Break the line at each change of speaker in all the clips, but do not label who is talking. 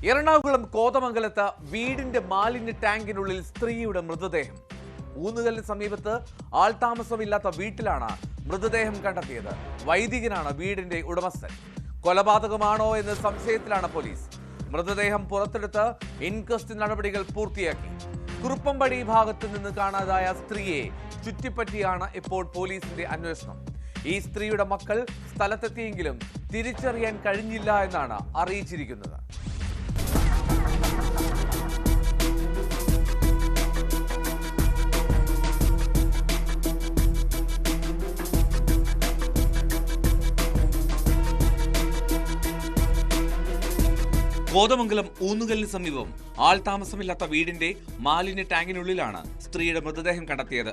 എറണാകുളം കോതമംഗലത്ത് വീടിന്റെ മാലിന്യ ടാങ്കിനുള്ളിൽ സ്ത്രീയുടെ മൃതദേഹം. ഊന്നുകല്ലിന് സമീപത്ത് ആൾതാമസമില്ലാത്ത വീട്ടിലാണ് മൃതദേഹം കണ്ടെത്തിയത്. വൈദികനാണ് വീടിന്റെ ഉടമസ്ഥൻ. കൊലപാതകമാണോ എന്ന സംശയത്തിലാണ് പോലീസ്. മൃതദേഹം പുറത്തെടുത്ത് ഇൻക്വസ്റ്റ് നടപടികൾ പൂർത്തിയാക്കി. കുറുപ്പംപടി ഭാഗത്ത് നിന്ന് കാണാതായ സ്ത്രീയെ ചുറ്റിപ്പറ്റിയാണ് ഇപ്പോൾ പോലീസിന്റെ അന്വേഷണം. ഈ സ്ത്രീയുടെ മക്കൾ സ്ഥലത്തെത്തിയെങ്കിലും തിരിച്ചറിയാൻ കഴിഞ്ഞില്ല എന്നാണ് അറിയിച്ചിരിക്കുന്നത്. കോതമംഗലം ഊന്നുകല്ലിന് സമീപം ആൾതാമസമില്ലാത്ത വീടിന്റെ മാലിന്യ ടാങ്കിനുള്ളിലാണ് സ്ത്രീയുടെ മൃതദേഹം കണ്ടെത്തിയത്.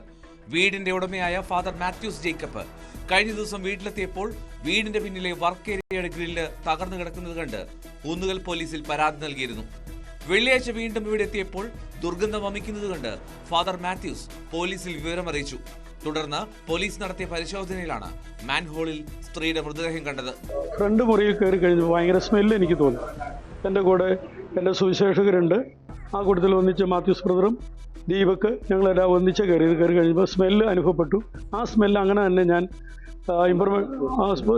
വീടിന്റെ ഉടമയായ ഫാദർ മാത്യൂസ് ജേക്കബ് കഴിഞ്ഞ ദിവസം വീട്ടിലെത്തിയപ്പോൾ വീടിന്റെ പിന്നിലെ വർക്ക് ഏരിയയുടെ ഗ്രില്ല് തകർന്നു കിടക്കുന്നത് കണ്ട് ഊന്നുകൽ പോലീസിൽ പരാതി നൽകിയിരുന്നു. വെള്ളിയാഴ്ച വീണ്ടും ഇവിടെ എത്തിയപ്പോൾ ദുർഗന്ധം വമിക്കുന്നത് കണ്ട് ഫാദർ മാത്യൂസ് പോലീസിൽ വിവരമറിയിച്ചു. തുടർന്ന് പോലീസ് നടത്തിയ പരിശോധനയിലാണ് മാൻഹോളിൽ സ്ത്രീയുടെ മൃതദേഹം കണ്ടത്.
ഫ്രണ്ട് മുറിയിൽ കയറി കഴിഞ്ഞപ്പോൾ ഭയങ്കര സ്മെല്ല് എനിക്ക് തോന്നി. എൻ്റെ കൂടെ എൻ്റെ സുവിശേഷകരുണ്ട്. ആ കൂട്ടത്തിൽ ഒന്നിച്ച് മാത്യൂസ് ബ്രദറും ദീപക്ക് ഞങ്ങളെല്ലാം ഒന്നിച്ച് കയറി കഴിഞ്ഞപ്പോൾ സ്മെല്ല് അനുഭവപ്പെട്ടു. ആ സ്മെല്ല് അങ്ങനെ തന്നെ ഞാൻ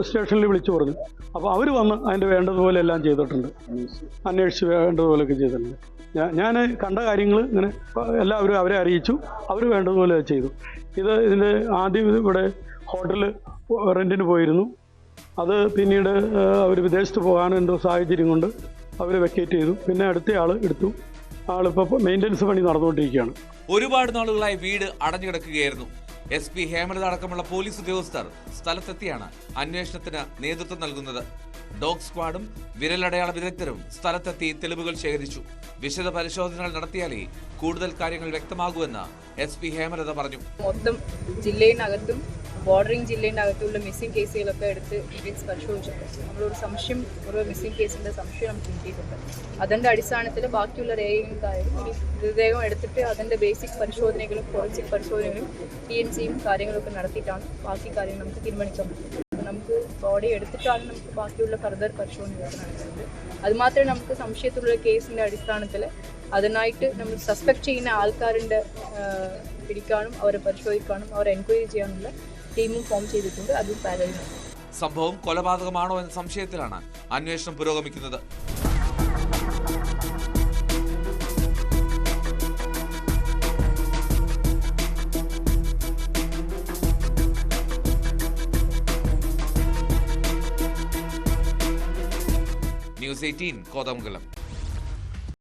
സ്റ്റേഷനിൽ വിളിച്ചു പറഞ്ഞു. അപ്പോൾ അവർ വന്ന് അതിൻ്റെ വേണ്ടതുപോലെ എല്ലാം ചെയ്തിട്ടുണ്ട്, അന്വേഷിച്ച് വേണ്ടതുപോലെയൊക്കെ ചെയ്തിട്ടുണ്ട്. ഞാൻ കണ്ട കാര്യങ്ങൾ ഇങ്ങനെ എല്ലാവരും അവരെ അറിയിച്ചു. അവർ വേണ്ടതുപോലെ ചെയ്തു. ഇതിൻ്റെ ആദ്യം ഇവിടെ ഹോട്ടൽ റെൻറ്റിന് പോയിരുന്നു. അത് പിന്നീട് അവർ വിദേശത്ത് പോകാൻ എന്തോ സാഹചര്യം കൊണ്ട് അവർ വെക്കേറ്റ് ചെയ്തു. പിന്നെ അടുത്ത ആൾ എടുത്തു. ആളിപ്പോൾ മെയിൻ്റനൻസ് പണി നടന്നുകൊണ്ടിരിക്കുകയാണ്.
ഒരുപാട് നാളുകളായി വീട് അടഞ്ഞു കിടക്കുകയായിരുന്നു. SP ഹേമലത അടക്കമുള്ള പോലീസ് ഉദ്യോഗസ്ഥർ സ്ഥലത്തെത്തിയാണ് അന്വേഷണത്തിന് നേതൃത്വം നൽകുന്നത്. ഡോഗ് സ്ക്വാഡും വിരലടയാള വിദഗ്ധരും സ്ഥലത്തെത്തി തെളിവുകൾ ശേഖരിച്ചു. വിശദ പരിശോധനകൾ നടത്തിയാലേ കൂടുതൽ കാര്യങ്ങൾ വ്യക്തമാകുമെന്ന് SP ഹേമലത പറഞ്ഞു.
മൊത്തം ജില്ലയിനകത്തും ബോർഡറിംഗ് ജില്ലയിനകത്തുള്ള മിസ്സിംഗ് കേസുകളൊക്കെ എടുത്ത് ഡീറ്റെയിൽസ് പരിശോധിച്ചിട്ടുണ്ട്. നമ്മളൊരു സംശയം, ഒരു മിസ്സിംഗ് കേസിൻ്റെ സംശയം നമുക്ക് കിട്ടിയിട്ടുണ്ട്. അതിൻ്റെ അടിസ്ഥാനത്തിൽ ബാക്കിയുള്ള രേഖകളും കാര്യങ്ങളും മൃതദേഹം എടുത്തിട്ട് അതിൻ്റെ ബേസിക് പരിശോധനകളും ഫോറൻസിക് പരിശോധനകളും TNCയും കാര്യങ്ങളൊക്കെ നടത്തിയിട്ടാണ് ബാക്കി കാര്യങ്ങൾ നമുക്ക് തീരുമാനിക്കാൻ പറ്റും. നമുക്ക് ബോഡി എടുത്തിട്ടാണ് നമുക്ക് ബാക്കിയുള്ള ഫർദർ പരിശോധനകളൊക്കെ നടക്കുന്നത്. അതുമാത്രമേ നമുക്ക് സംശയത്തിലുള്ള കേസിൻ്റെ അടിസ്ഥാനത്തിൽ അതിനായിട്ട് നമ്മൾ സസ്പെക്ട് ചെയ്യുന്ന ആൾക്കാരുടെ പിടിക്കാനും അവരെ പരിശോധിക്കാനും അവരെ എൻക്വയറി ചെയ്യാനുള്ള ടീമും ഫോം ചെയ്തിട്ടുണ്ട്. അതും പാരലൽ.
സംഭവം കൊലപാതകമാണോ എന്ന സംശയത്തിലാണ് അന്വേഷണം പുരോഗമിക്കുന്നത്. News 18 കോതമംഗലം.